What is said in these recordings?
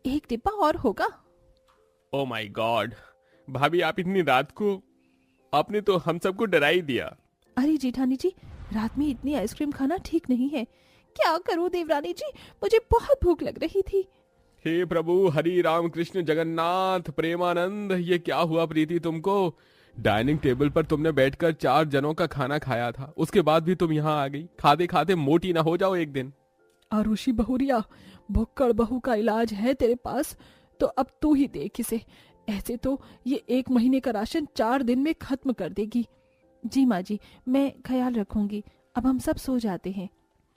एक डिब्बा और होगा। ओ माय गॉड, भाभी आप इतनी रात को, आपने तो हम सबको डरा ही दिया। अरे जेठानी जी, रात में इतनी आइसक्रीम खाना ठीक नहीं है। क्या करूं देवरानी जी, मुझे बहुत भूख लग रही थी। हे प्रभु हरि राम कृष्ण जगन्नाथ प्रेमानंद, ये क्या हुआ प्रीति तुमको? डाइनिंग टेबल पर तुमने बैठकर 4 जनों का खाना खाया था, उसके बाद भी तुम यहाँ आ गई। खाते खाते मोटी ना हो जाओ एक दिन। आरुषि बहुरिया, भुक्कड़ बहू का इलाज है तेरे पास तो अब तू ही देख इसे। ऐसे तो ये 1 महीने का राशन 4 दिन में खत्म कर देगी। जी माँ जी, मैं ख्याल रखूंगी। अब हम सब सो जाते हैं।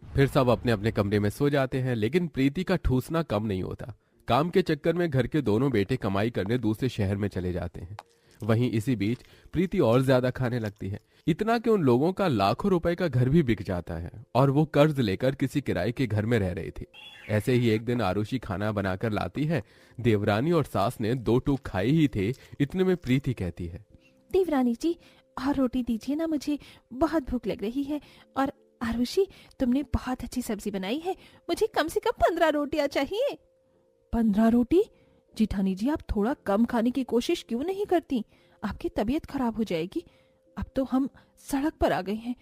फिर सब अपने अपने कमरे में सो जाते हैं, लेकिन प्रीति का ठूसना कम नहीं होता। काम के चक्कर में घर के दोनों बेटे कमाई करने दूसरे शहर में चले जाते हैं। वहीं इसी बीच प्रीति और ज्यादा खाने लगती है, इतना कि उन लोगों का लाखों रुपए का घर भी बिक जाता है और वो कर्ज लेकर किसी किराए के घर में रह रही थी। ऐसे ही एक दिन आरुषि खाना बनाकर लाती है। देवरानी और सास ने 2 टूक खाई ही थे, इतने में प्रीति कहती है, देवरानी जी, और रोटी दीजिए ना, मुझे बहुत भूख लग रही है। और आरुषि, तुमने बहुत अच्छी सब्जी बनाई है, मुझे कम से कम 15 रोटियां चाहिए। 15 रोटी? जेठानी जी, आप थोड़ा कम खाने की कोशिश क्यों नहीं करती? आपकी तबीयत खराब हो जाएगी। अब तो हम सड़क पर आ गए हैं,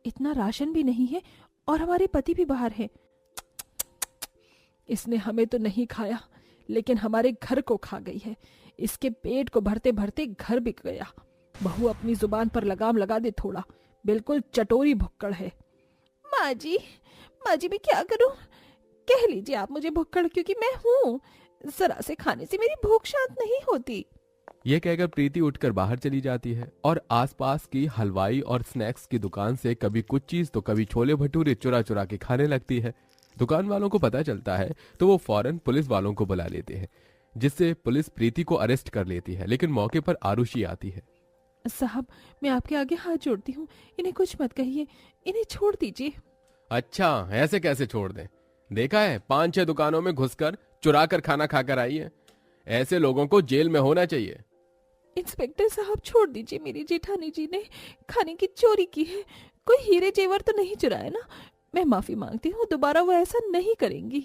इतना राशन भी नहीं है और हमारे पति भी बाहर है। इसने हमें तो नहीं खाया, लेकिन हमारे घर को खा गई है। इसके पेट को भरते भरते घर बिक गया। बहू अपनी जुबान पर लगाम लगा दे थोड़ा, बिल्कुल चटोरी भुक्कड़ है। माँ जी, माँ जी, मैं क्या करूं? कह लीजिए आप मुझे भुक्कड़, क्योंकि मैं हूँ। जरा से खाने से मेरी भूख शांत नहीं होती। यह कहकर प्रीति उठकर बाहर चली जाती है और आसपास की हलवाई और स्नैक्स की दुकान से कभी कुछ चीज तो कभी छोले भटूरे चुरा चुरा के खाने लगती है। दुकान वालों को पता चलता है तो वो फौरन पुलिस वालों को बुला लेते हैं, जिससे पुलिस प्रीति को अरेस्ट कर लेती है। लेकिन मौके पर आरुषि आती है। साहब, मैं आपके आगे हाथ जोड़ती हूँ, इन्हें कुछ मत कहिए, इन्हें छोड़ दीजिए। अच्छा, ऐसे कैसे छोड़ दें? देखा है 5-6 दुकानों में घुसकर चुरा कर खाना खाकर आई है। ऐसे लोगों को जेल में होना चाहिए। इंस्पेक्टर साहब, छोड़ दीजिए, मेरी जेठानी जी ने खाने की चोरी की है। कोई हीरे जेवर तो नहीं चुराया ना? मैं माफी मांगती हूँ, दोबारा वो ऐसा नहीं करेंगी।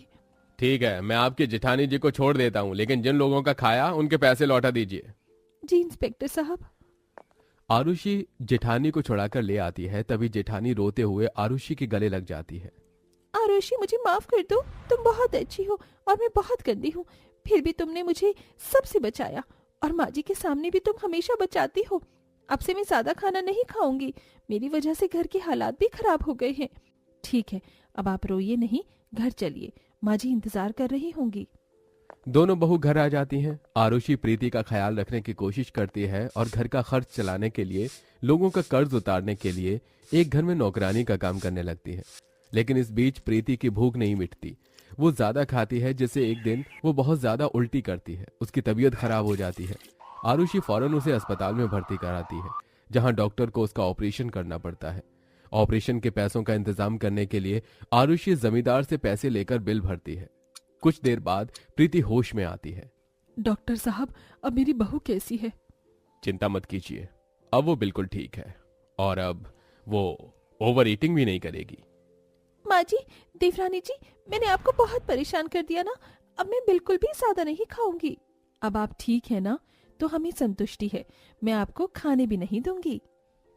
ठीक है, मैं आपकी जेठानी जी को छोड़ देता हूँ, लेकिन जिन लोगों का खाया उनके पैसे लौटा दीजिए। जी इंस्पेक्टर साहब। आरुषि जेठानी को छुड़ाकर ले आती है, तभी जेठानी रोते हुए आरुषि के गले लग जाती है। आरुषि, मुझे माफ कर दो, तुम बहुत अच्छी हो और मैं बहुत गंदी हूँ, फिर भी तुमने मुझे सबसे बचाया और माँ जी के सामने भी तुम हमेशा बचाती हो। अब से मैं ज्यादा खाना नहीं खाऊंगी, मेरी वजह से घर के हालात भी खराब हो गए हैं। ठीक है, अब आप रोइए नहीं, घर चलिए, माँ जी इंतजार कर रही होंगी। दोनों बहू घर आ जाती हैं। आरुषि प्रीति का ख्याल रखने की कोशिश करती है और घर का खर्च चलाने के लिए, लोगों का कर्ज उतारने के लिए एक घर में नौकरानी का काम करने लगती है। लेकिन इस बीच प्रीति की भूख नहीं मिटती। वो ज्यादा खाती है, जिससे एक दिन वो बहुत ज्यादा उल्टी करती है। उसकी तबीयत खराब हो जाती है। आरुषि फौरन उसे अस्पताल में भर्ती कराती है, जहां डॉक्टर को उसका ऑपरेशन करना पड़ता है। ऑपरेशन के पैसों का इंतजाम करने के लिए आरुषि जमींदार से पैसे लेकर बिल भरती है। कुछ देर बाद प्रीति होश में आती है। डॉक्टर साहब, अब मेरी बहू कैसी है? चिंता मत कीजिए, अब वो बिल्कुल ठीक है और अब वो ओवर ईटिंग भी नहीं करेगी। माँ जी, देवरानी जी, मैंने आपको बहुत परेशान कर दिया ना, अब मैं बिल्कुल भी ज्यादा नहीं खाऊंगी। अब आप ठीक है ना? तो हमें संतुष्टि है, मैं आपको खाने भी नहीं दूंगी।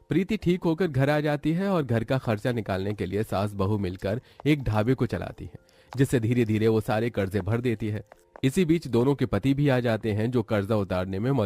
प्रीति ठीक होकर घर आ जाती है और घर का खर्चा निकालने के लिए सास बहू मिलकर एक ढाबे को चलाती है, जिससे धीरे धीरे वो सारे कर्जे भर देती है। इसी बीच दोनों के पति भी आ जाते हैं, जो कर्जा उतारने में मदद